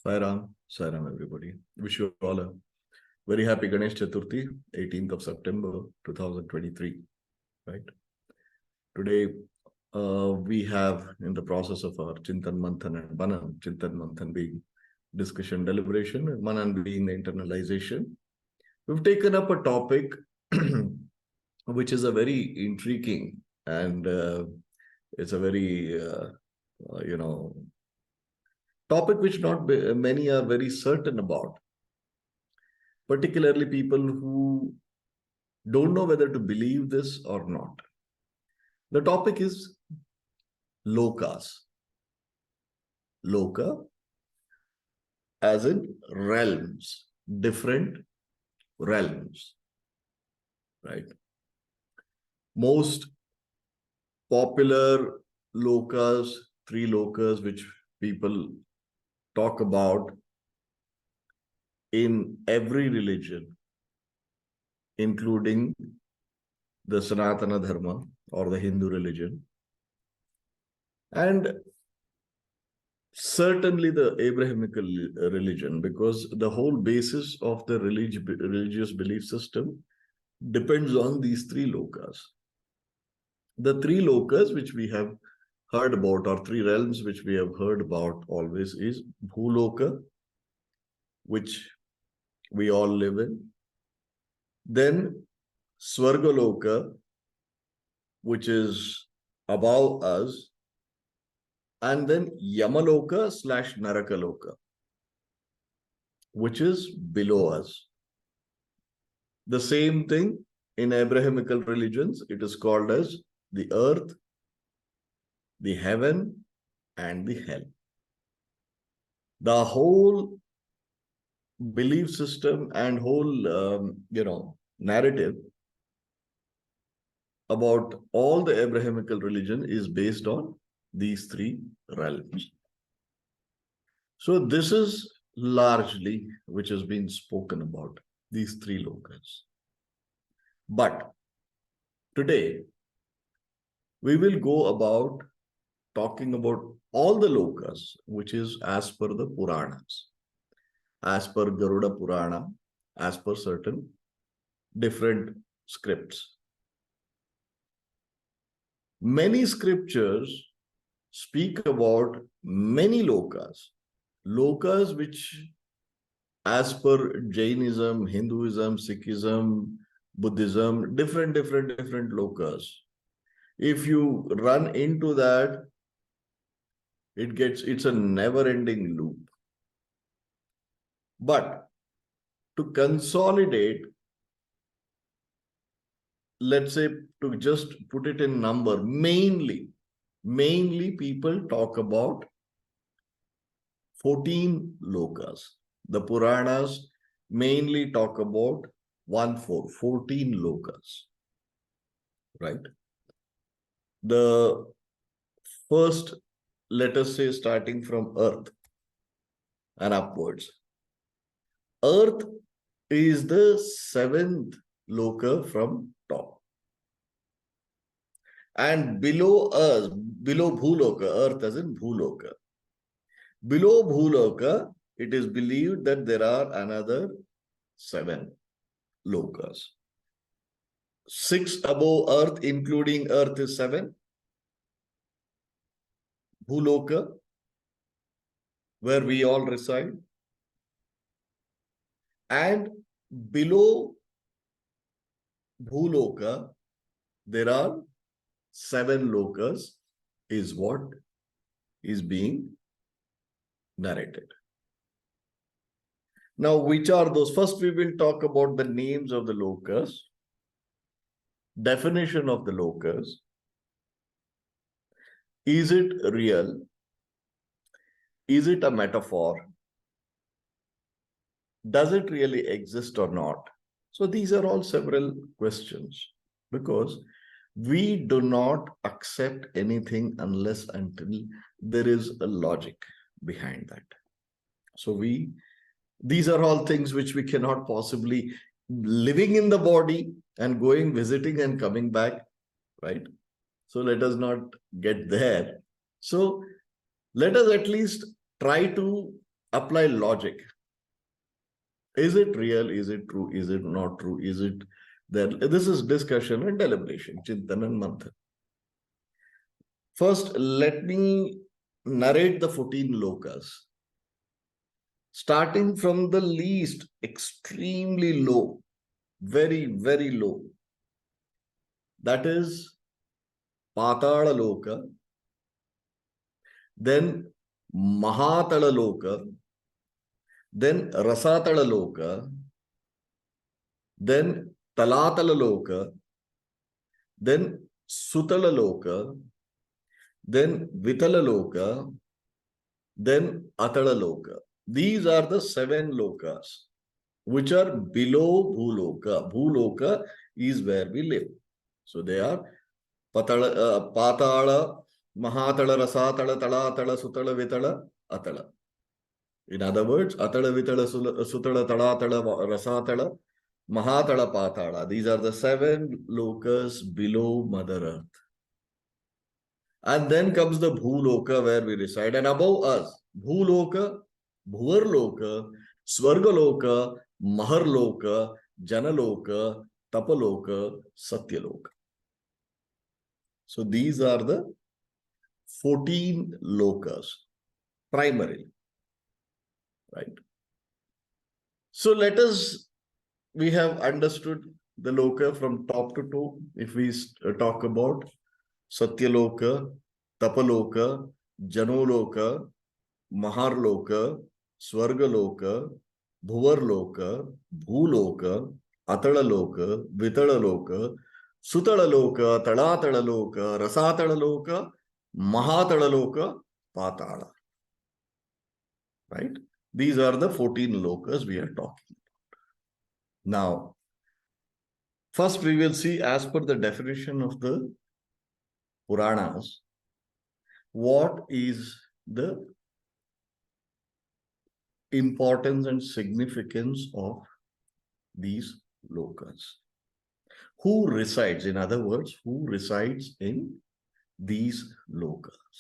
Sairam everybody. Wish you all a very happy Ganesh Chaturthi, 18th of September 2023. Right. Today, we have in the process of our Chintan Manthan and Manan, Chintan Manthan being discussion, deliberation, and Manan being internalization. We've taken up a topic which is a very intriguing and it's a very, topic which not many are very certain about, particularly people who don't know whether to believe this or not. The topic is Lokas. Loka as in realms, different realms, right? Most popular lokas, three lokas which people talk about in every religion, including the Sanatana Dharma or the Hindu religion, and certainly the Abrahamic religion, because the whole basis of the religious belief system depends on these three lokas. The three lokas which we have heard about, or three realms which we have heard about always, is Bhuloka, which we all live in. Then Swargaloka, which is above us. And then Yamaloka / Narakaloka, which is below us. The same thing in Abrahamical religions, it is called as the earth, the heaven, and the hell. The whole belief system and whole, narrative about all the Abrahamical religion is based on these three realms. So this is largely which has been spoken about, these three lokas. But today, we will go about talking about all the lokas, which is as per the Puranas, as per Garuda Purana, as per certain different scripts. Many scriptures speak about many lokas which, as per Jainism, Hinduism, Sikhism, Buddhism, different lokas. If you run into that, it's a never-ending loop. But to consolidate, let's say, to just put it in number, mainly people talk about 14 lokas. The Puranas mainly talk about 14 lokas, right? The first, let us say, starting from Earth and upwards. Earth is the 7th loka from top. And below us, below Bhuloka, Earth as in Bhuloka. Below Bhuloka, it is believed that there are another 7 lokas. 6 above Earth, including Earth, is 7. Bhuloka, where we all reside. And below Bhuloka, there are 7 lokas, is what is being narrated. Now, which are those? First, we will talk about the names of the lokas, definition of the lokas. Is it real? Is it a metaphor? Does it really exist or not? So these are all several questions, because we do not accept anything unless until there is a logic behind that. So these are all things which we cannot possibly, living in the body and going, visiting and coming back, right? So let us not get there. So let us at least try to apply logic. Is it real? Is it true? Is it not true? Is it there? This is discussion and deliberation, Chintan and Manthan. First, let me narrate the 14 lokas. Starting from the least, extremely low, very, very low. That is Patala Loka, then Mahatala Loka, then Rasatala Loka, then Talatala Loka, then Sutala Loka, then Vitala Loka, then Atala Loka. These are the 7 lokas which are below Bhuloka. Bhuloka is where we live. So they are Patala, Mahatala, Rasatala, Talatala, Sutala, Vitala, Atala. In other words, Atala, Vitala, Sutala, Talatala, Rasatala, Mahatala, Patala. These are the 7 lokas below Mother Earth. And then comes the Bhuloka where we reside. And above us, Bhuloka, Bhuvarloka, Swargaloka, Maharloka, Janaloka, Tapaloka, Satyaloka. So these are the 14 lokas, primarily. Right? So let us, we have understood the loka from top to toe. If we talk about Satyaloka, Tapaloka, Janoloka, Maharloka, Swargaloka, Bhuvarloka, Bhuloka, Atalaloka, Vitalaloka, Sutalaloka, Talatalaloka, Rasatalaloka, Mahatalaloka, Patala. Right? These are the 14 lokas we are talking about. Now, first we will see, as per the definition of the Puranas, what is the importance and significance of these lokas. Who resides, in other words, who resides in these lokas?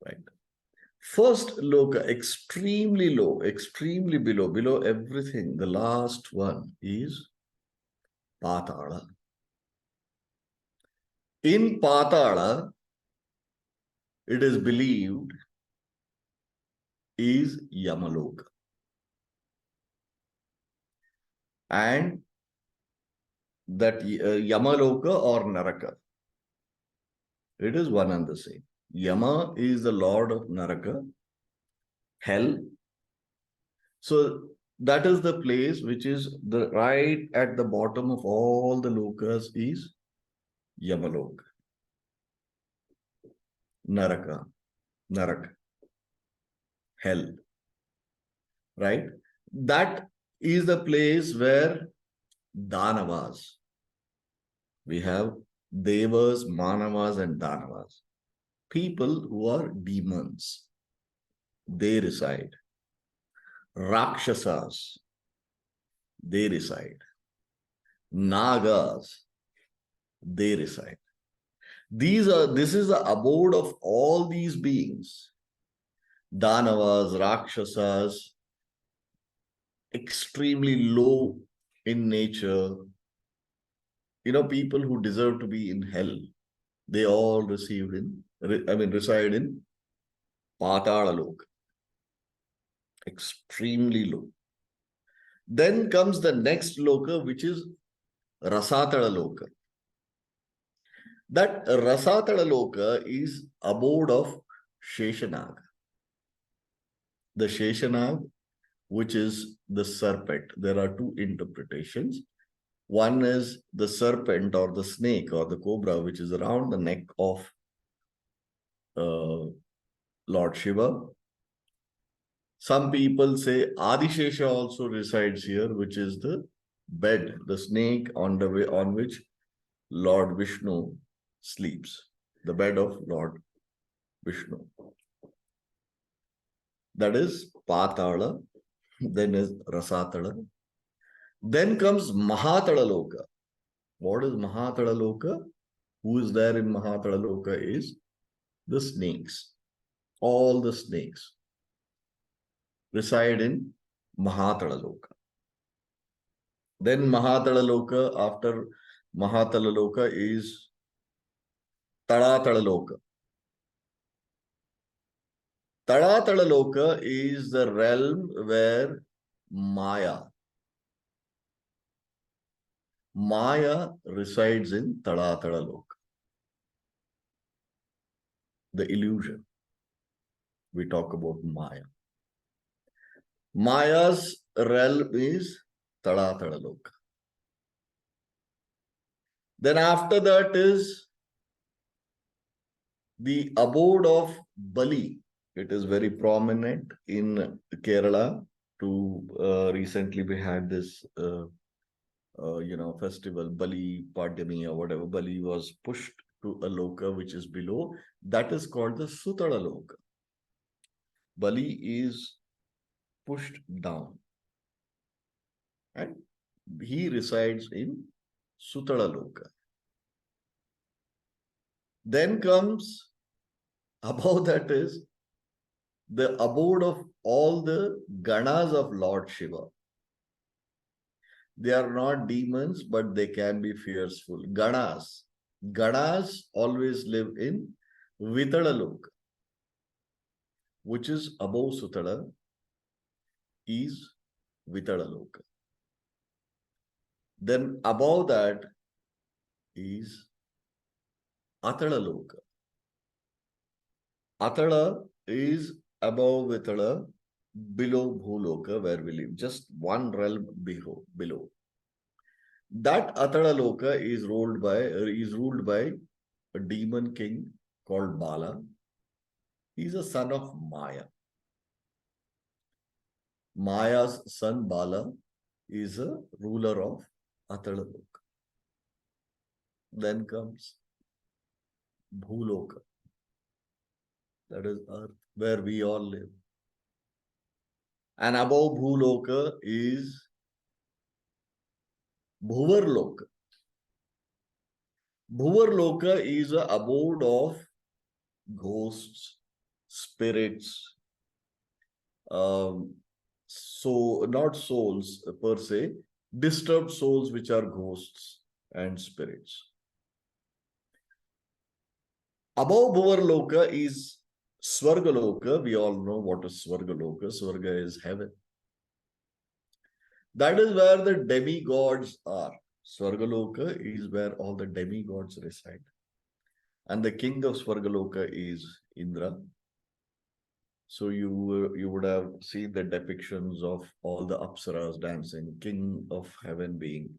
Right. First loka, extremely low, extremely below everything. The last one is Patala. In Patala, it is believed, is Yamaloka. And that Yamaloka or Naraka, it is one and the same. Yama is the lord of Naraka, hell. So that is the place which is the right at the bottom of all the lokas is Yamaloka. Naraka, Narak, hell. Right? That is the place where Danavas. We have Devas, Manavas, and Danavas. People who are demons. They reside. Rakshasas. They reside. Nagas. They reside. This is the abode of all these beings. Danavas, Rakshasas, extremely low in nature. You know, people who deserve to be in hell, they all reside in Patala Loka. Extremely low. Then comes the next loka, which is Rasatala Loka. That Rasatala Loka is abode of Sheshanag. The Sheshanag, which is the serpent. There are 2 interpretations. One is the serpent or the snake or the cobra, which is around the neck of Lord Shiva. Some people say Adishesha also resides here, which is the bed, the snake on which Lord Vishnu sleeps, the bed of Lord Vishnu. That is Patala, then is Rasatala. Then comes Mahatala Loka. What is Mahatala Loka? Who is there in Mahatala Loka is the snakes. All the snakes. reside in Mahatalaloka. Then Mahatalaloka, after Mahatalaloka is Talatalaloka. Talatalaloka is the realm where Maya resides in Talatalaloka. The illusion. We talk about Maya. Maya's realm is Talatalaloka. Then after that is the abode of Bali. It is very prominent in Kerala. Recently we had this festival, Bali Padami or whatever. Bali was pushed to a loka which is below. That is called the Sutala Loka. Bali is pushed down. And he resides in Sutala Loka. Then comes, above that is the abode of all the Ganas of Lord Shiva. They are not demons, but they can be fearful. Ganas. Ganas always live in Vitala Loka, which is above Sutala, is Vitala Loka. Then above that is Atala Loka. Atala is above Vitala, below Bhuloka, where we live, just one realm below. That Atala Loka is ruled by a demon king called Bala. He's a son of Maya. Maya's son Bala is a ruler of Atala Loka. Then comes Bhuloka. That is earth, where we all live. And above Bhuloka is Bhuvarloka. Bhuvarloka is the abode of ghosts, spirits, so not souls per se, disturbed souls which are ghosts and spirits. Above Bhuvarloka is Swargaloka. We all know what is Swargaloka. Swarga is heaven. That is where the demigods are. Swargaloka is where all the demigods reside. And the king of Swargaloka is Indra. So you would have seen the depictions of all the Apsaras dancing. King of heaven being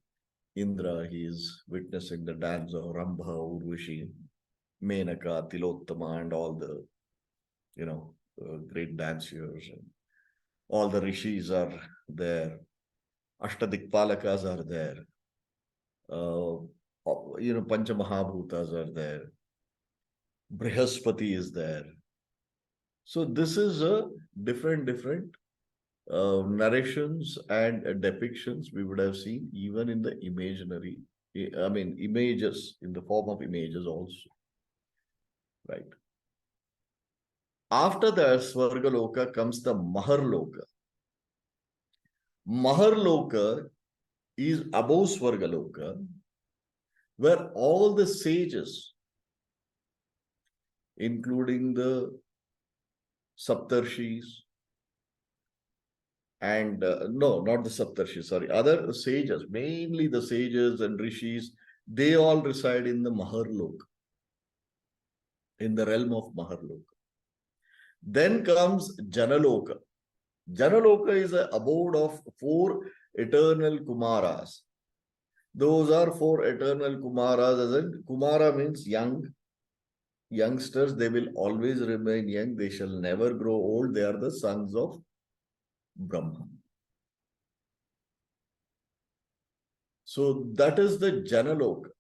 Indra, he is witnessing the dance of Rambha, Urvashi, Menaka, Tilottama, and all the, great dancers. And all the rishis are there. Ashtadikpalakas are there. Panchamahabhutas are there. Brihaspati is there. So this is a different narrations and depictions we would have seen even in the imaginary, images, in the form of images also. Right. After that Swargaloka comes the Maharloka. Maharloka is above Swargaloka, where all the sages, including the Saptarshis, and no, not the Saptarshis, sorry, other sages, mainly the sages and rishis, they all reside in the Maharloka, in the realm of Maharloka. Then comes Janaloka. Janaloka is an abode of 4 eternal Kumaras. Those are 4 eternal Kumaras, as in Kumara means youngsters, they will always remain young, they shall never grow old, they are the sons of Brahma. So that is the Janaloka.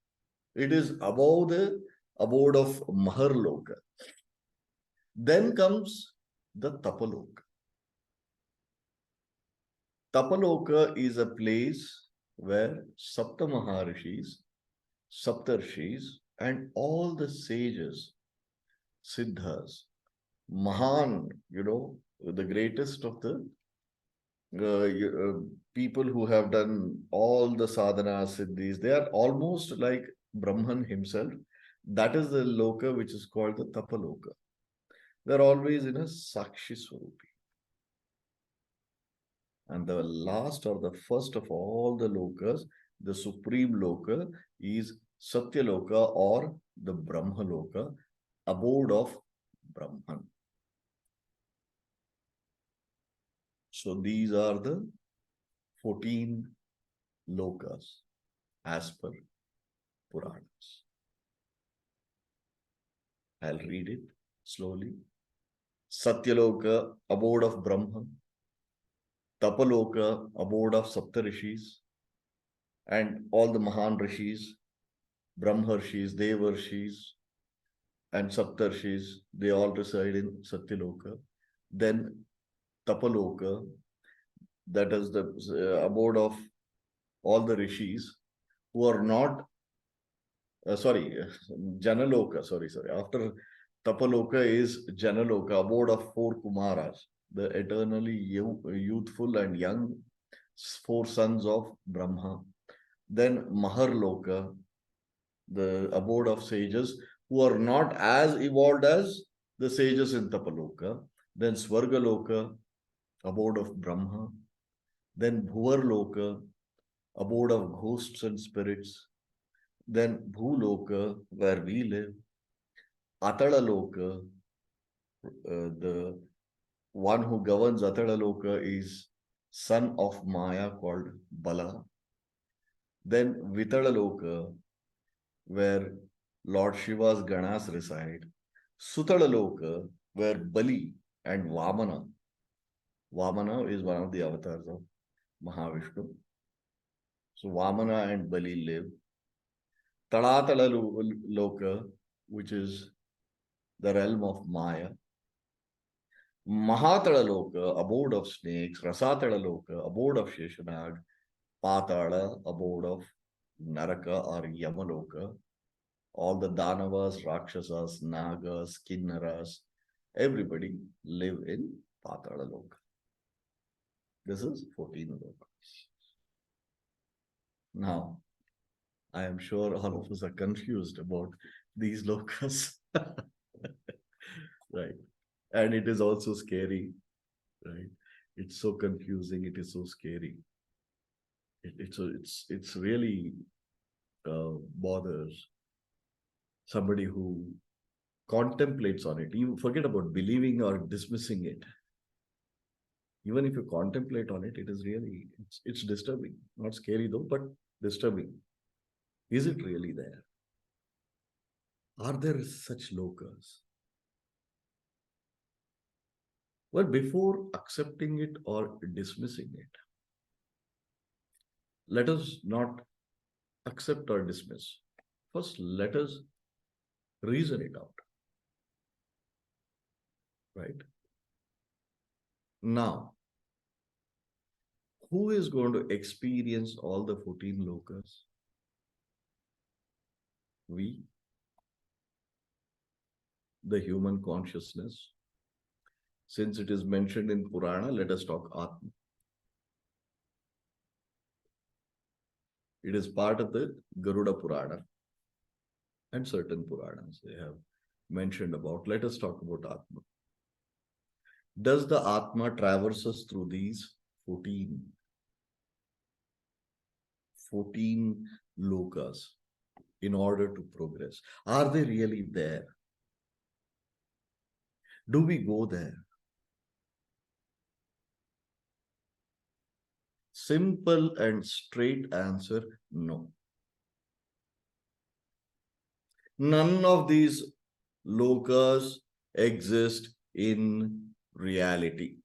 It is above the abode of Maharloka. Then comes the Tapaloka. Tapaloka is a place where Sapta Maharishis, Saptarshis, and all the sages, Siddhas, Mahan, the greatest of the people who have done all the sadhanas, siddhis, they are almost like Brahman himself. That is the loka which is called the tapaloka. They're always in a sakshi swarupi. And the last or the first of all the lokas, the supreme loka, is Satyaloka or the Brahma Loka, abode of Brahman. So these are the 14 lokas as per Puranas. I'll read it slowly. Satyaloka, abode of Brahman. Tapaloka, abode of Saptarishis. And all the Mahan Rishis, Brahmarshis, Devarshis, and Saptarshis, they all reside in Satyaloka. Then Tapaloka, that is the abode of all the Rishis who are not, Janaloka, sorry. After Tapaloka is Janaloka, abode of four Kumaras, the eternally youthful and young four sons of Brahma. Then Maharloka, the abode of sages who are not as evolved as the sages in Tapaloka. Then Swargaloka, abode of Brahma. Then Bhuvarloka, abode of ghosts and spirits. Then Bhuloka, where we live. Atadaloka, the one who governs Atadaloka is son of Maya called Bala. Then Vitadaloka, where Lord Shiva's Ganas reside. Sutadaloka, where Bali and Vamana. Vamana is one of the avatars of Mahavishnu. So Vamana and Bali live. Talatala which is the realm of Maya. Mahatala abode of snakes. Rasatala abode of Sheshanag. Patala, abode of Naraka or Yamaloka. All the Danavas, Rakshasas, Nagas, Kinnaras, everybody live in Patala Loka. This is 14 lokas. Now, I am sure all of us are confused about these lokas. Right. And it is also scary. Right. It's so confusing. It is so scary. It's really bothers somebody who contemplates on it. You forget about believing or dismissing it. Even if you contemplate on it, it is really, it's disturbing. Not scary though, but disturbing. Is it really there? Are there such lokas? Well, before accepting it or dismissing it, let us not accept or dismiss. First, let us reason it out. Right? Now, who is going to experience all the 14 lokas? We, the human consciousness. Since it is mentioned in Purana, let us talk Atma. It is part of the Garuda Purana and certain Puranas they have mentioned about. Let us talk about Atma. Does the Atma traverse us through these 14 lokas in order to progress? Are they really there? Do we go there? Simple and straight answer, no. None of these lokas exist in reality.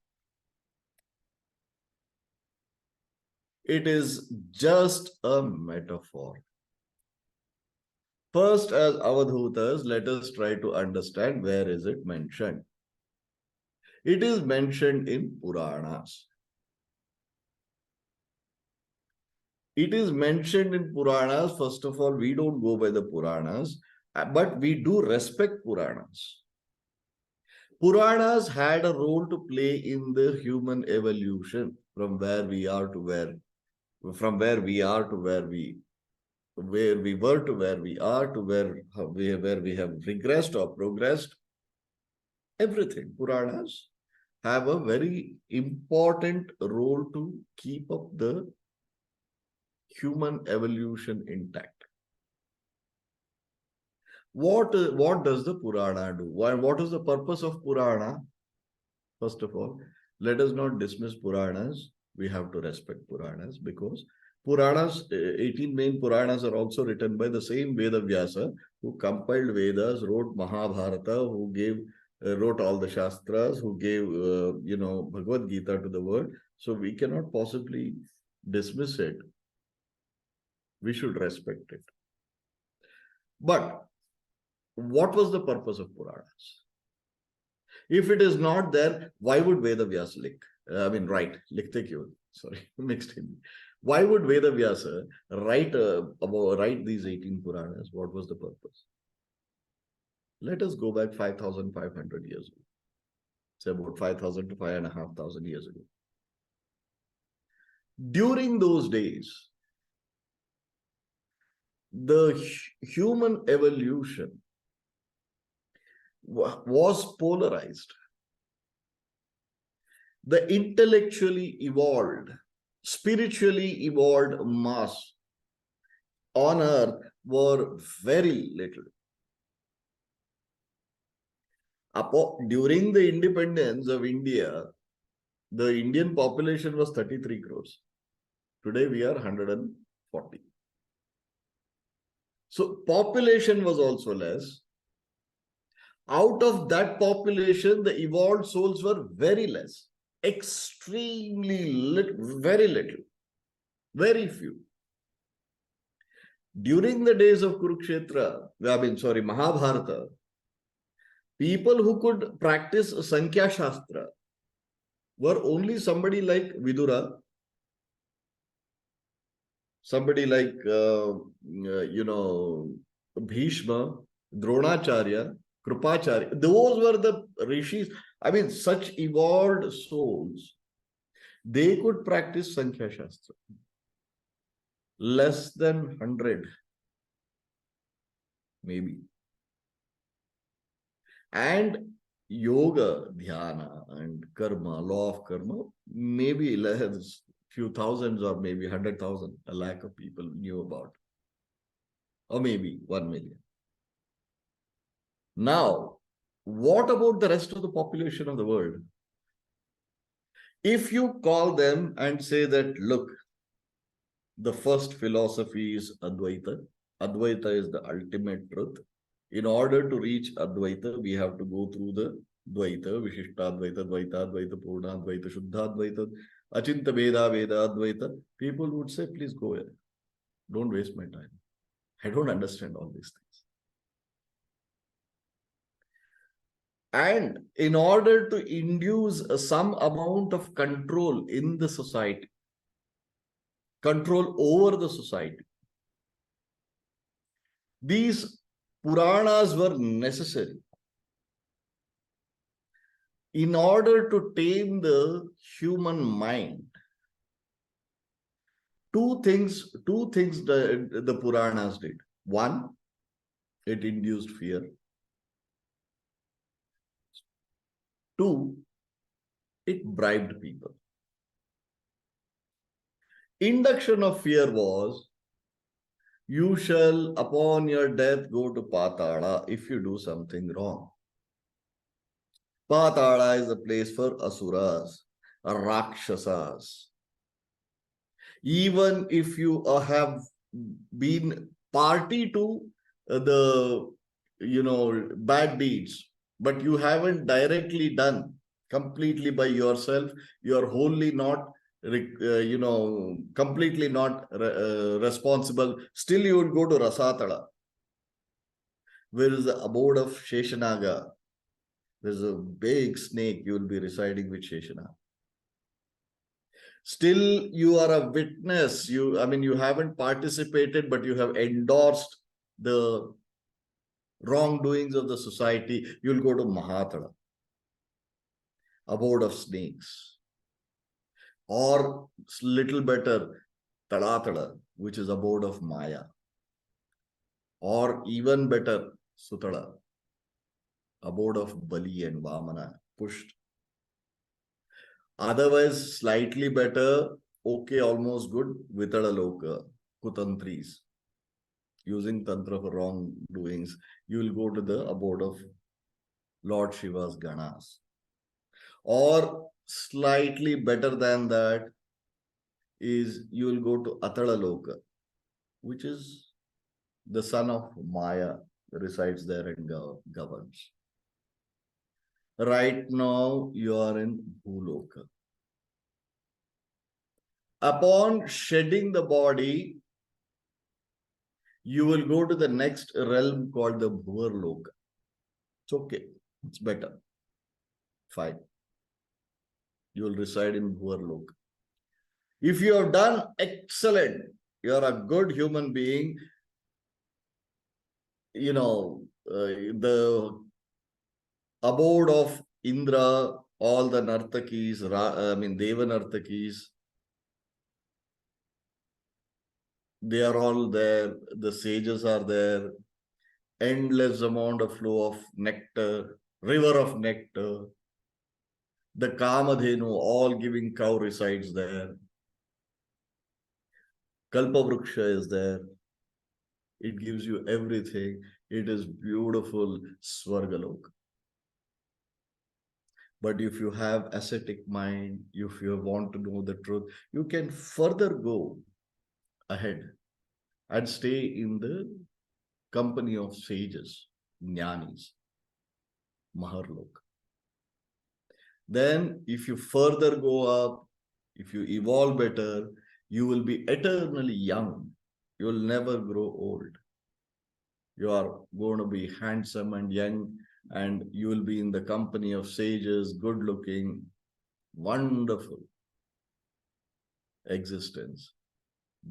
It is just a metaphor. First, as Avadhutas, let us try to understand where is it mentioned. It is mentioned in Puranas. It is mentioned in Puranas. First of all, we don't go by the Puranas, but we do respect Puranas. Puranas had a role to play in the human evolution. from where we are to where, from where we are to where we were to where we are to where we have regressed or progressed. Everything. Puranas have a very important role to keep up the human evolution intact. What does the Purana do? What is the purpose of Purana? First of all, let us not dismiss Puranas. We have to respect Puranas because Puranas, 18 main Puranas are also written by the same Veda Vyasa who compiled Vedas, wrote Mahabharata, who wrote all the Shastras, who gave, Bhagavad Gita to the world. So we cannot possibly dismiss it. We should respect it. But what was the purpose of Puranas? If it is not there, why would Veda Vyasa write? Likhte kyun? Sorry, mixed Hindi. Why would Veda Vyasa write these 18 Puranas? What was the purpose? Let us go back 5,500 years ago. Say about 5,000 to 5,500 years ago. During those days, the human evolution was polarized. The intellectually evolved, spiritually evolved mass on earth were very little. During the independence of India, the Indian population was 33 crores. Today we are 140. So population was also less. Out of that population, the evolved souls were very less. Extremely little, very little. Very few. During the days of Mahabharata, people who could practice Sankhya Shastra were only somebody like Vidura, somebody like, Bhishma, Dronacharya, Krupacharya. Those were the rishis. Such evolved souls. They could practice Sankhya Shastra. Less than 100, maybe. And yoga, dhyana, and karma, law of karma, maybe less, few thousands or maybe 100,000, a lakh of people knew about. Or maybe 1 million. Now, what about the rest of the population of the world? If you call them and say that, look, the first philosophy is Advaita. Advaita is the ultimate truth. In order to reach Advaita, we have to go through the Dvaita, Vishishtadvaita, Dvaita, Advaita, Purna, Advaita, Shuddha, Advaita, Achinta Veda, Veda, Advaita. People would say, please go ahead. Don't waste my time. I don't understand all these things. And in order to induce some amount of control in the society, control over the society, these Puranas were necessary. In order to tame the human mind, two things the Puranas did. One, it induced fear. Two, it bribed people. Induction of fear was, you shall upon your death go to Patala if you do something wrong. Patala is a place for asuras, rakshasas. Even if you have been party to the bad deeds, but you haven't directly done completely by yourself, you are wholly not completely not responsible, still you would go to Rasatala, where is the abode of Sheshanaga. There's a big snake, you will be residing with Sheshanaga. Still you are a witness, you haven't participated, but you have endorsed the wrongdoings of the society. You'll go to Mahatala, abode of snakes. or little better, Tadatala, which is abode of Maya, or even better, Sutala, abode of Bali and Vamana, pushed. Otherwise, slightly better, okay, almost good, Vitala Loka, Kutantris, using Tantra for wrongdoings, you will go to the abode of Lord Shiva's Ganas. Or slightly better than that is you will go to Atala Loka, which is the son of Maya, resides there and governs. Right now, you are in Bhuloka. Upon shedding the body, you will go to the next realm called the Bhuvarloka. It's okay. It's better. Fine. You will reside in Bhuvarloka. If you have done excellent, you are a good human being, the abode of Indra, all the Nartakis, Deva Nartakis, they are all there. The sages are there. Endless amount of flow of nectar, river of nectar. The Kamadhenu, all giving cow resides there. Kalpavruksha is there. It gives you everything. It is beautiful Swargalok. But if you have ascetic mind, if you want to know the truth, you can further go ahead and stay in the company of sages, jnanis, Maharlok. Then if you further go up, if you evolve better, you will be eternally young. You will never grow old. You are going to be handsome and young, and you will be in the company of sages, good looking, wonderful existence,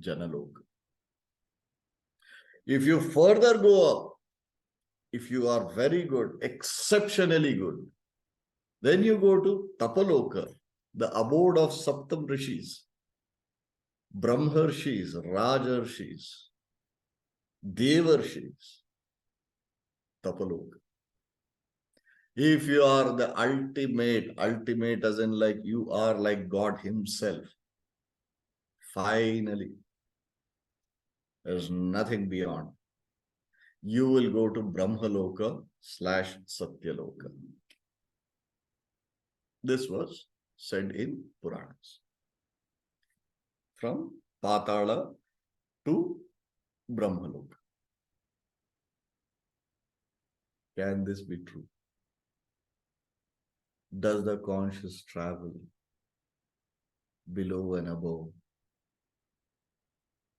Janaloka. If you further go up, if you are very good, exceptionally good, then you go to Tapaloka, the abode of Saptam Rishis, Brahmarshis, Rajarshis, Devarshis, Tapaloka. If you are the ultimate as in like you are like God himself, finally, there's nothing beyond. You will go to Brahmaloka/Satyaloka. This was said in Puranas. From Patala to Brahmaloka. Can this be true? Does the conscious travel below and above?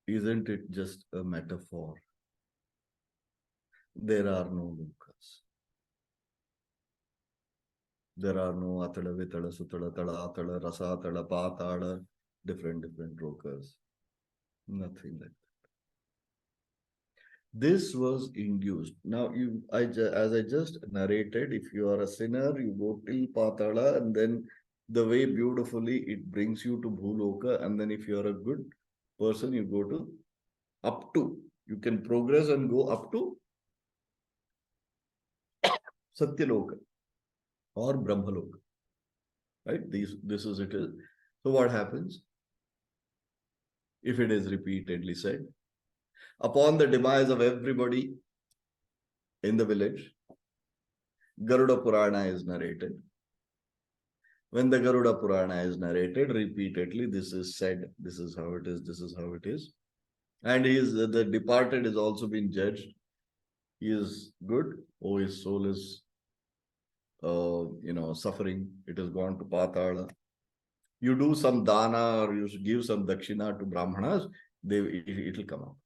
Isn't it just a metaphor? There are no Lokas. There are no Atala, Vitala, Sutala, Tala, Atala, Rasatala, Patala, different Lokas. Nothing like that. This was induced. Now, as I just narrated, if you are a sinner, you go till Patala, and then the way beautifully it brings you to Bhuloka, and then if you are a good person, you go to up to. You can progress and go up to Satyaloka or Brahmaloka. Right? This is it. So what happens? If it is repeatedly said, upon the demise of everybody in the village, Garuda Purana is narrated. When the Garuda Purana is narrated repeatedly, this is said, this is how it is, this is how it is. And the departed is also been judged. He is good, oh, his soul is suffering. It has gone to Patala. You do some dana or you give some dakshina to Brahmanas, it will come up.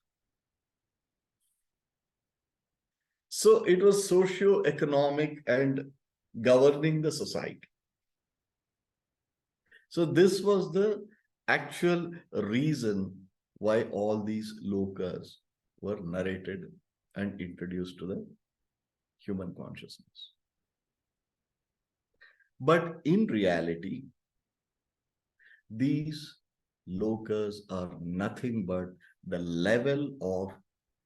So it was socio-economic and governing the society. So this was the actual reason why all these lokas were narrated and introduced to the human consciousness. But in reality, These lokas are nothing but the level of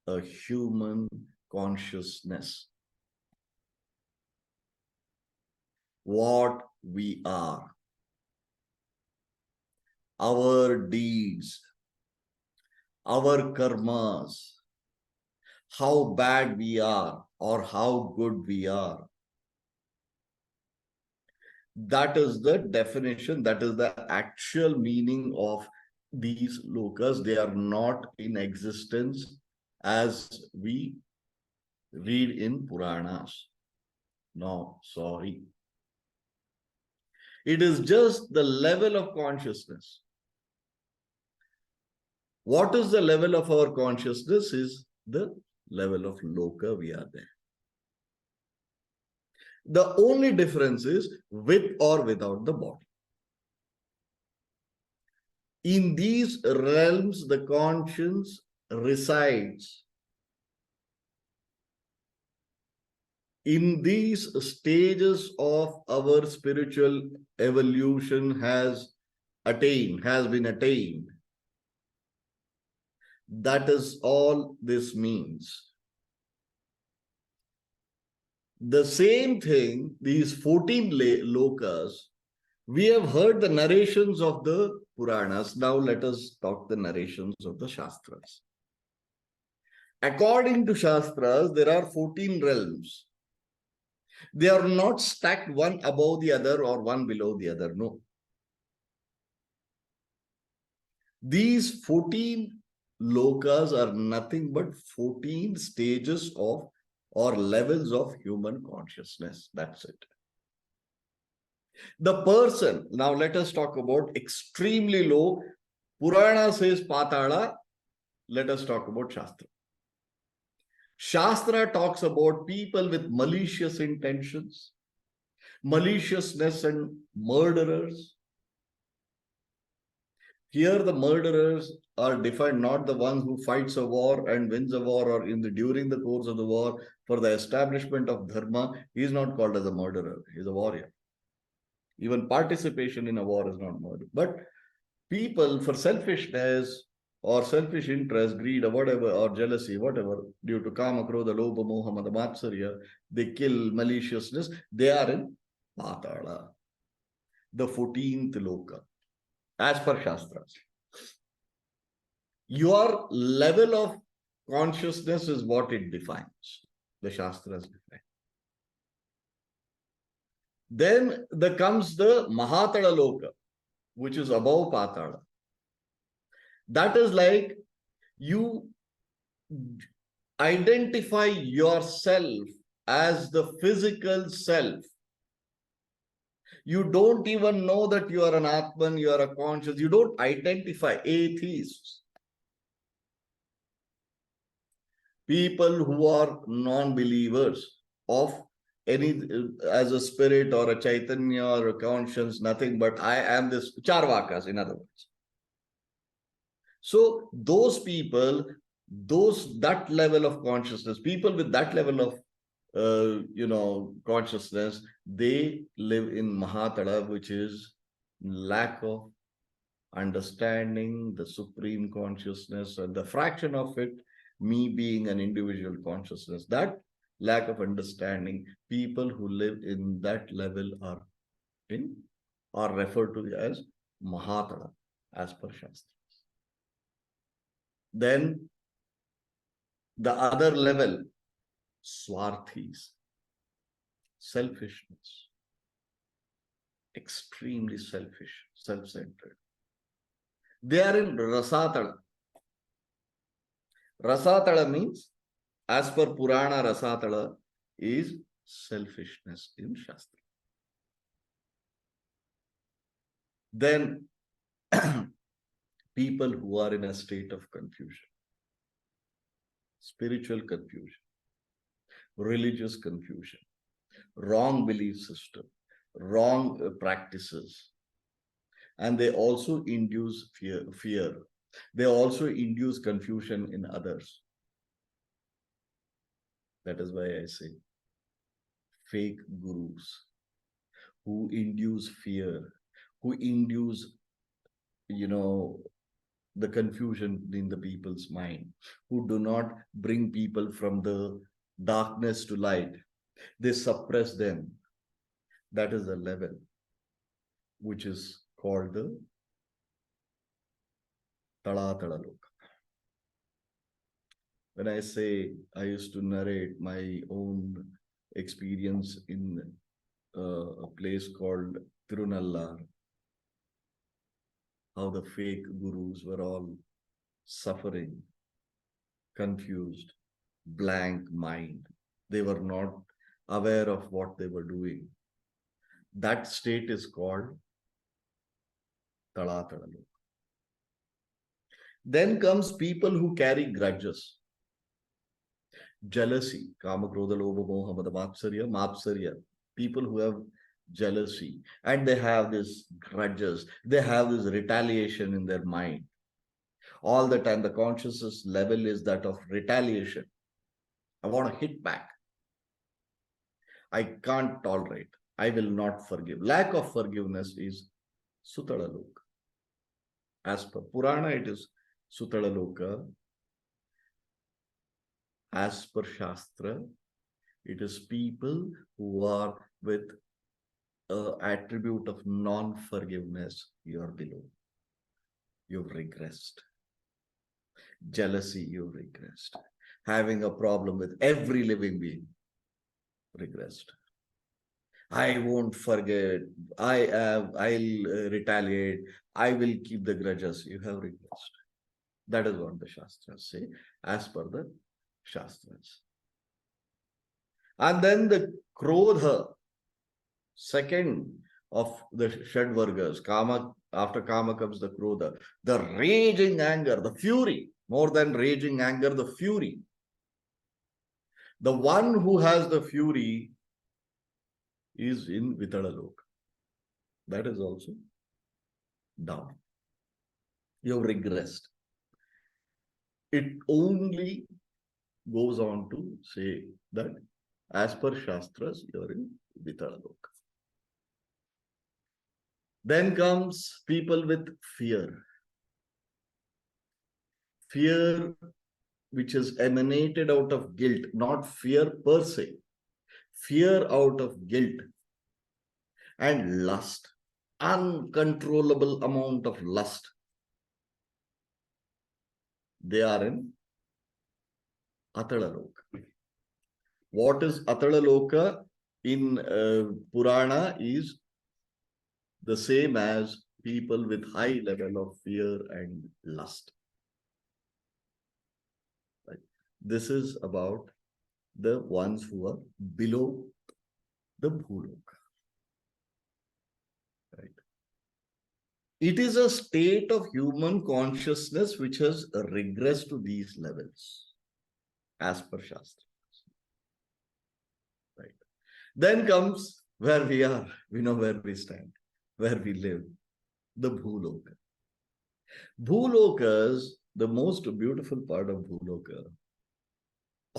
a human consciousness, what we are, our deeds, our karmas, how bad we are or how good we are. That is the definition, that is the actual meaning of these lokas. They are not in existence as we read in Puranas. No, sorry. It is just the level of consciousness. What is the level of our consciousness is the level of loka we are there. The only difference is with or without the body. In these realms, the conscience resides. In these stages of our spiritual evolution has been attained. That is all this means. The same thing, these 14 lokas, we have heard the narrations of the Puranas. Now let us talk the narrations of the Shastras. According to Shastras, there are 14 realms. They are not stacked one above the other or one below the other. No. These 14 lokas are nothing but 14 stages of or levels of human consciousness. That's it. The person, now let us talk about extremely low. Purana says Patala. Let us talk about Shastra. Shastra talks about people with malicious intentions, maliciousness and murderers. Here the murderers are defined not the ones who fights a war and wins a war or during the course of the war for the establishment of dharma. He is not called as a murderer. He is a warrior. Even participation in a war is not murder. But people for selfishness or selfish interest, greed or whatever, or jealousy, whatever, due to kama, krodha, lobha, moha, mada, matsarya, they kill maliciousness. They are in Patala, the 14th loka, as per Shastras. Your level of consciousness is what it defines. The Shastras define. Then there comes the Mahatala Loka, which is above Patala. That is like you identify yourself as the physical self. You don't even know that you are an Atman, you are a conscious. You don't identify. Atheists, people who are non-believers of any as a spirit or a Chaitanya or a conscience, nothing but I am this, Charvakas, in other words. So those people, that level of consciousness, people with that level of consciousness, they live in Mahatala, which is lack of understanding the supreme consciousness and the fraction of it, me being an individual consciousness. That lack of understanding, people who live in that level are referred to as Mahatala, as per Shastra. Then the other level, Swarthis, selfishness, extremely selfish, self-centered. They are in Rasatala. Rasatala means, as per Purana, Rasatala is selfishness in Shastra. Then people who are in a state of confusion, spiritual confusion, religious confusion, wrong belief system, wrong practices, and they also induce fear. They also induce confusion in others. That is why I say fake gurus who induce fear, who induce the confusion in the people's mind, who do not bring people from the darkness to light. They suppress them. That is the level which is called the Talatala Loka. When I say I used to narrate my own experience in a place called Tirunallar, how the fake gurus were all suffering, confused, blank mind. They were not aware of what they were doing. That state is called Talatala Loka. Then comes people who carry grudges. Jealousy, Kama, Krodha, Lobha, Moha, Mada, Mapsarya. People who have jealousy and they have these grudges, they have this retaliation in their mind. All the time, the consciousness level is that of retaliation. I want to hit back. I can't tolerate. I will not forgive. Lack of forgiveness is Sutala Loka. As per Purana, it is Sutala Loka. As per Shastra, it is people who are with an attribute of non-forgiveness. You are below. You've regressed. Jealousy, you've regressed. Having a problem with every living being, regressed. I won't forget. I'll retaliate. I will keep the grudges. You have regressed. That is what the Shastras say, as per the Shastras. And then the Krodha, second of the Shadvargas, Kama, after Kama comes the Krodha, the raging anger, the fury, more than raging anger, the fury. The one who has the fury is in Vitala Loka. That is also down. You have regressed. It only goes on to say that as per Shastras, you are in Vitala Loka. Then comes people with fear. Fear which is emanated out of guilt, not fear per se. Fear out of guilt and lust, uncontrollable amount of lust. They are in Atala Loka. What is Atala Loka in Purana is the same as people with high level of fear and lust. Right? This is about the ones who are below the Bhuloka. Right? It is a state of human consciousness which has regressed to these levels, as per Shastra. Right. Then comes where we are. We know where we stand, where we live, the Bhuloka. Bhulokas, the most beautiful part of Bhuloka,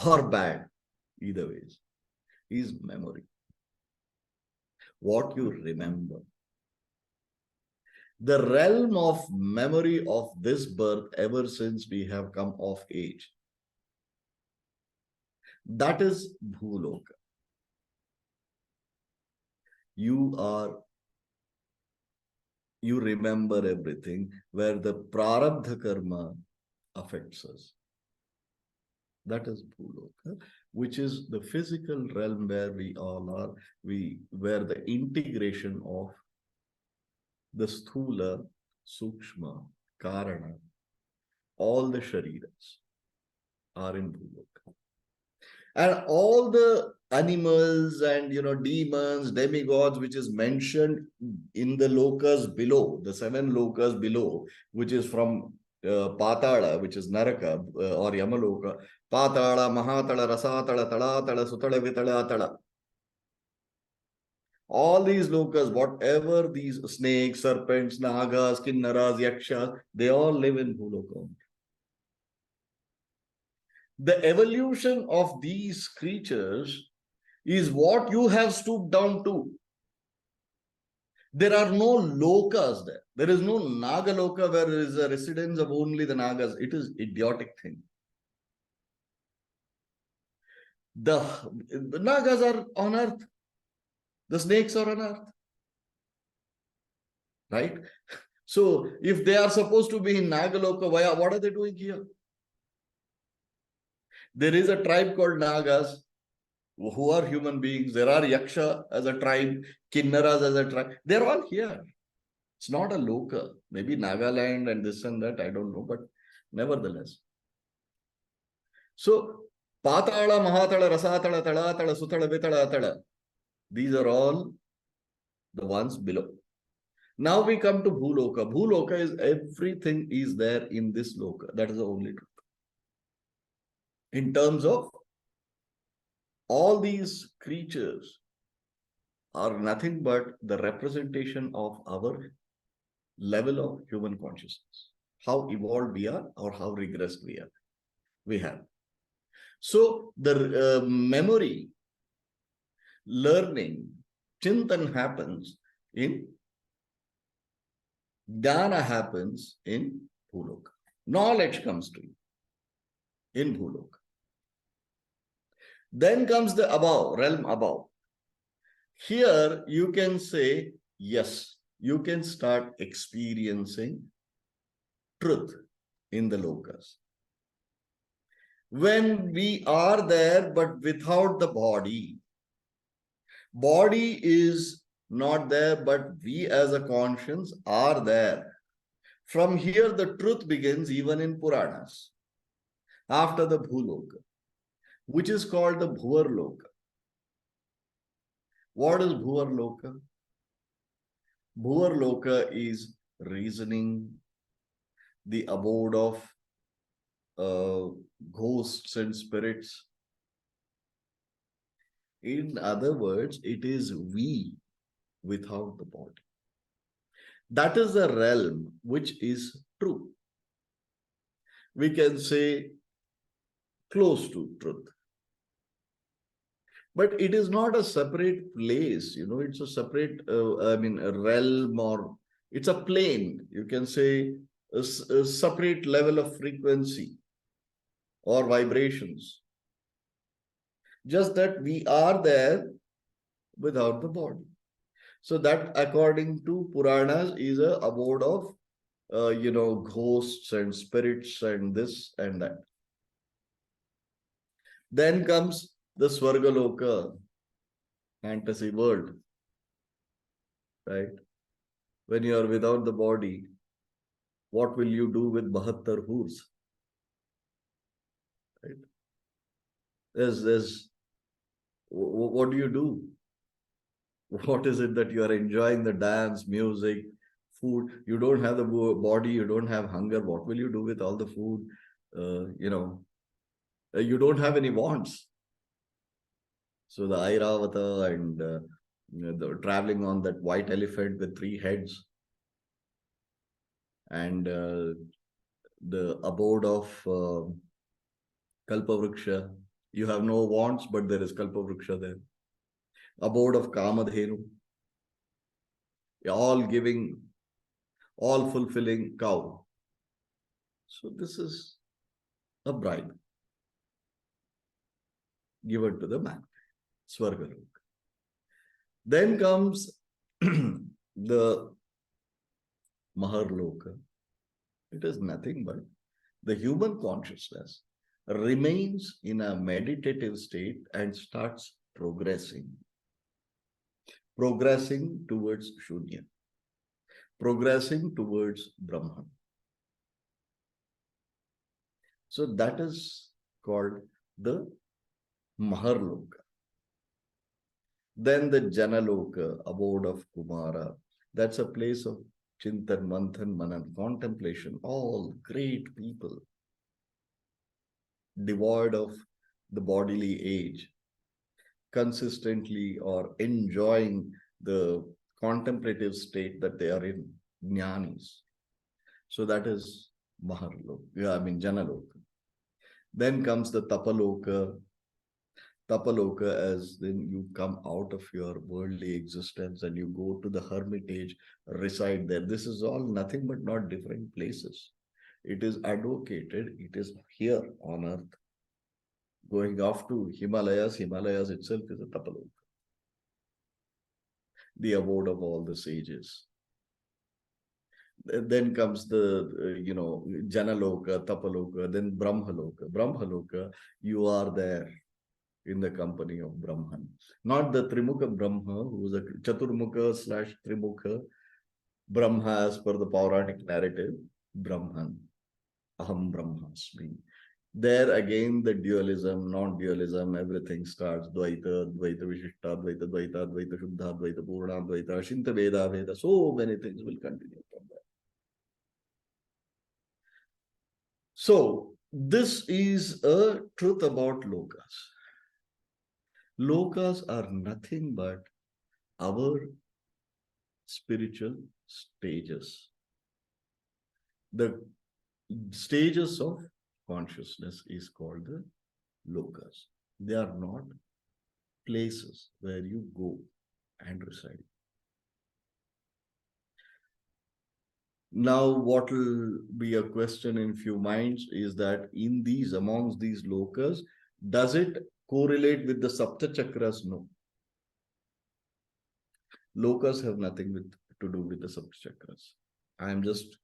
or bad, either ways, is memory. What you remember. The realm of memory of this birth ever since we have come of age. That is Bhuloka. You remember everything where the prarabdha karma affects us. That is Bhuloka, which is the physical realm where we all are, where the integration of the sthula, sukshma, karana, all the shariras are in Bhuloka. And all the animals and demons, demigods, which is mentioned in the lokas below, the 7 lokas below, which is from Patala, which is Naraka or Yamaloka, Patala, Mahatala, Rasatala, Talatala, Sutala, Vitala, Atala. All these lokas, whatever these snakes, serpents, nagas, kinnaras, yakshas, they all live in Bhuloka. The evolution of these creatures is what you have stooped down to. There are no lokas there. There is no Nagaloka where there is a residence of only the Nagas. It is idiotic thing. The Nagas are on earth. The snakes are on earth. Right? So if they are supposed to be in Nagaloka, what are they doing here? There is a tribe called Nagas who are human beings. There are Yaksha as a tribe, Kinnaras as a tribe. They're all here. It's not a Loka. Maybe Nagaland and this and that, I don't know, but nevertheless. So, Patala, Mahatala, Rasatala, Talatala, Sutala, Vitala, Atala. These are all the ones below. Now we come to Bhuloka. Bhuloka is everything is there in this Loka. That is the only truth. In terms of all these creatures are nothing but the representation of our level of human consciousness. How evolved we are or how regressed we have. So the memory, learning, chintan happens in Dhyana happens in Bhuloka. Knowledge comes to you in Bhuloka. Then comes the above, realm above. Here you can say, yes, you can start experiencing truth in the Lokas. When we are there, but without the body, body is not there, but we as a conscience are there. From here, the truth begins even in Puranas, after the Bhuloka, which is called the Bhuvar Loka. What is Bhuvar Loka? Bhuvar Loka is reasoning, the abode of ghosts and spirits. In other words, it is we without the body. That is the realm which is true. We can say close to truth. But it is not a separate place, it's a separate, a realm, or it's a plane. You can say a separate level of frequency or vibrations. Just that we are there without the body. So that, according to Puranas, is a abode of, ghosts and spirits and this and that. Then comes the Swargaloka, fantasy world, right? When you are without the body, what will you do with Bahattar Hoors? Right? What do you do? What is it that you are enjoying? The dance, music, food. You don't have the body, you don't have hunger. What will you do with all the food? You don't have any wants. So the Airavata and the traveling on that white elephant with 3 heads, and the abode of Kalpavruksha. You have no wants, but there is Kalpavruksha there. Abode of Kamadhenu. All giving, all fulfilling cow. So this is a bribe given to the man. Swargaloka. Then comes the Maharloka. It is nothing but the human consciousness remains in a meditative state and starts progressing towards Shunya, progressing towards Brahman. So that is called the Maharloka. Then the Janaloka, abode of Kumara. That's a place of Chintan, Manthan, Manan, contemplation. All great people, devoid of the bodily age, consistently or enjoying the contemplative state that they are in, jnanis. So that is Maharloka, Janaloka. Then comes the Tapaloka. Tapaloka, as then you come out of your worldly existence and you go to the hermitage, reside there. This is all nothing but not different places. It is advocated, it is here on earth. Going off to Himalayas, Himalayas itself is a Tapaloka, the abode of all the sages. Then comes the, Janaloka, Tapaloka, then Brahmaloka. Brahmaloka, you are there in the company of Brahman. Not the Trimukha Brahma, who is a Chaturmukha / Trimukha Brahma as per the Puranic narrative, Brahman. Aham Brahmasmi. There again, the dualism, non-dualism, everything starts. Dvaita, Dvaita Vishishta, Dvaita, Dvaita, Dvaita Shuddha, Dvaita Purna, Dvaita, Shinta Veda, Veda. So many things will continue from there. So, this is a truth about Lokas. Lokas are nothing but our spiritual stages. The stages of consciousness is called the Lokas. They are not places where you go and reside. Now, what will be a question in few minds is that in these, amongst these Lokas, does it correlate with the Sapta Chakras? No. Lokas have nothing to do with the Sapta Chakras. I am just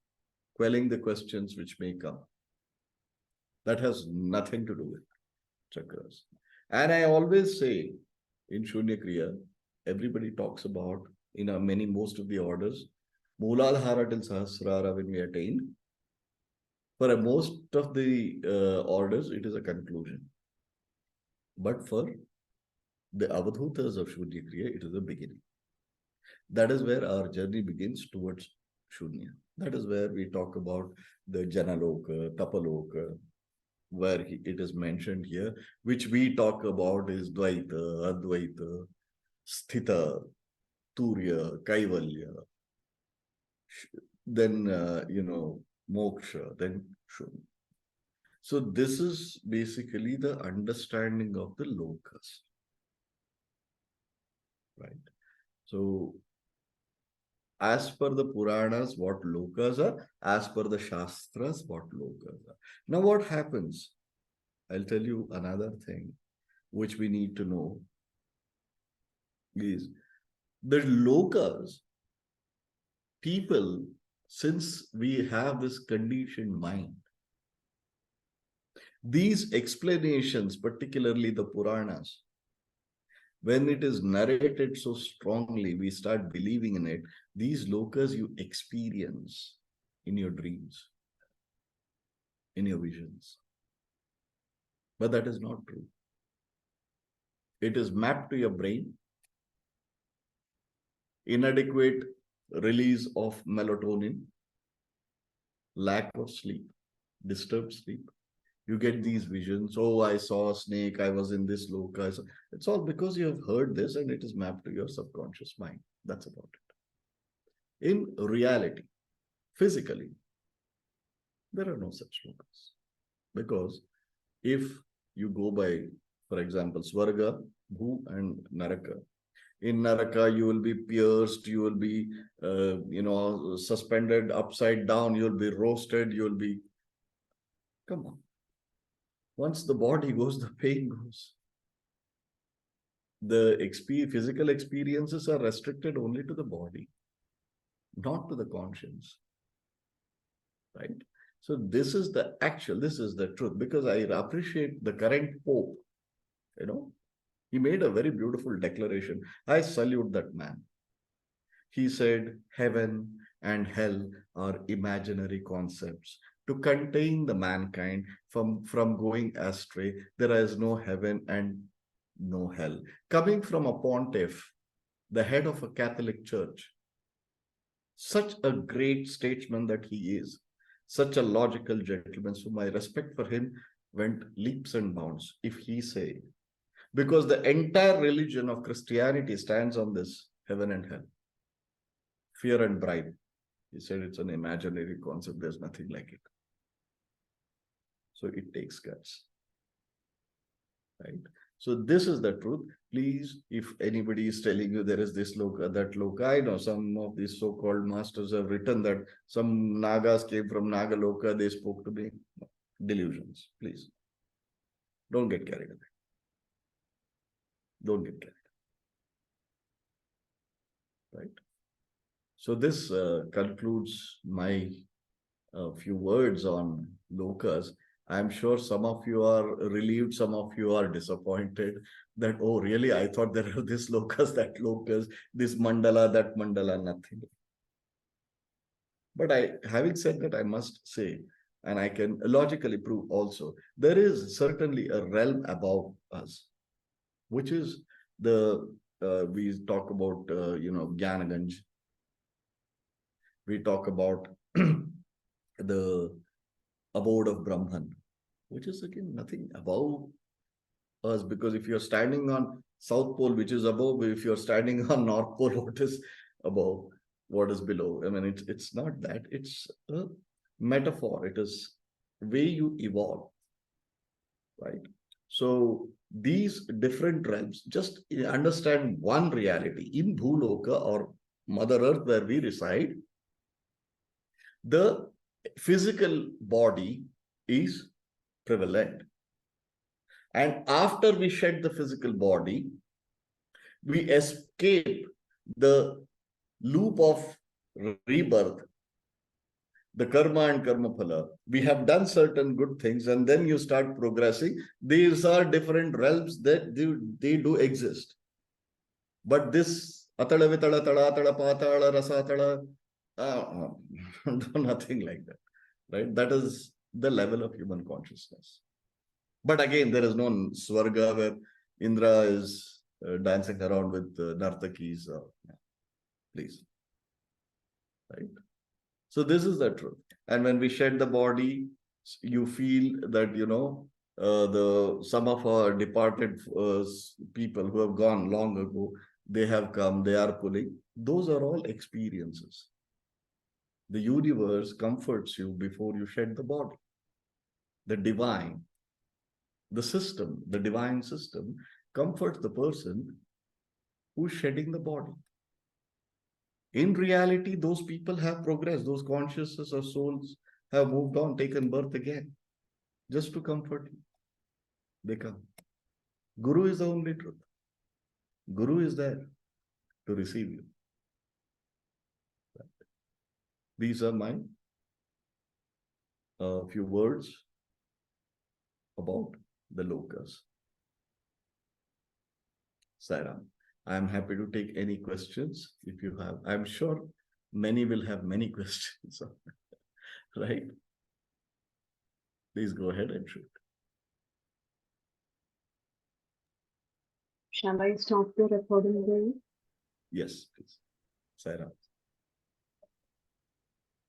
quelling the questions which may come. That has nothing to do with chakras. And I always say in Shunya Kriya, everybody talks about most of the orders, Mooladhara till Sahasrara when we attain. For most of the orders, it is a conclusion. But for the Avadhutas of Shunya Kriya, it is a beginning. That is where our journey begins towards Shunya. That is where we talk about the Janaloka, Tapaloka, where it is mentioned here, which we talk about is Dvaita, Advaita, Sthita, Turya, Kaivalya, then, Moksha, then Shunya. So this is basically the understanding of the Lokas. Right? So as per the Puranas, what Lokas are, as per the Shastras, what Lokas are. Now what happens? I'll tell you another thing which we need to know is the Lokas, people, since we have this conditioned mind, these explanations, particularly the Puranas, when it is narrated so strongly, we start believing in it. These Lokas you experience in your dreams, in your visions. But that is not true. It is mapped to your brain. Inadequate release of melatonin, lack of sleep, disturbed sleep. You get these visions. Oh, I saw a snake. I was in this loka. It's all because you have heard this and it is mapped to your subconscious mind. That's about it. In reality, physically, there are no such lokas. Because if you go by, for example, Swarga, Bhu, and Naraka, in Naraka, you will be pierced, you will be, suspended upside down, you will be roasted, you will be. Come on. Once the body goes, the pain goes. The physical experiences are restricted only to the body, not to the conscience. Right? So this is the truth, because I appreciate the current Pope. He made a very beautiful declaration. I salute that man. He said, heaven and hell are imaginary concepts to contain the mankind from going astray. There is no heaven and no hell. Coming from a pontiff, the head of a Catholic church, such a great statesman that he is, such a logical gentleman. So my respect for him went leaps and bounds if he said, because the entire religion of Christianity stands on this heaven and hell, fear and bribe. He said it's an imaginary concept. There's nothing like it. So it takes guts. Right? So this is the truth. Please, if anybody is telling you there is this loka, that loka, I know some of these so-called masters have written that some Nagas came from Nagaloka, they spoke to me. Delusions, please. Don't get carried away. Don't get carried away. Right? So this concludes my few words on Lokas. I'm sure some of you are relieved, some of you are disappointed that, oh, really? I thought there are this Lokas, that Lokas, this mandala, that mandala, nothing. But having said that, I must say, and I can logically prove also, there is certainly a realm above us, which is we talk about, Gyanaganj. We talk about the abode of Brahman, which is again nothing above us, because if you're standing on South Pole, which is above, if you're standing on North Pole, what is above, what is below? I mean, it's not that, it's a metaphor. It is way you evolve, right? So these different realms, just understand one reality. In Bhuloka or Mother Earth where we reside, the physical body is prevalent. And after we shed the physical body, we escape the loop of rebirth, the karma and karma phala. We have done certain good things, and then you start progressing. These are different realms that they do exist. But this atala vitala tala tala patala rasa tala, nothing like that, right? That is the level of human consciousness. But again, there is no Swarga where Indra is dancing around with Nartakis. Please. Right? So this is the truth. And when we shed the body, you feel that, some of our departed people who have gone long ago, they have come, they are pulling. Those are all experiences. The universe comforts you before you shed the body. The divine, the system, the divine system comforts the person who's shedding the body. In reality, those people have progressed. Those consciousness or souls have moved on, taken birth again, just to comfort you. They come. Guru is the only truth. Guru is there to receive you. These are my few words about the Lokas. Sairam. I am happy to take any questions if you have. I'm sure many will have many questions. Right? Please go ahead and shoot. Shall I stop the recording again? Yes, please. Sairam.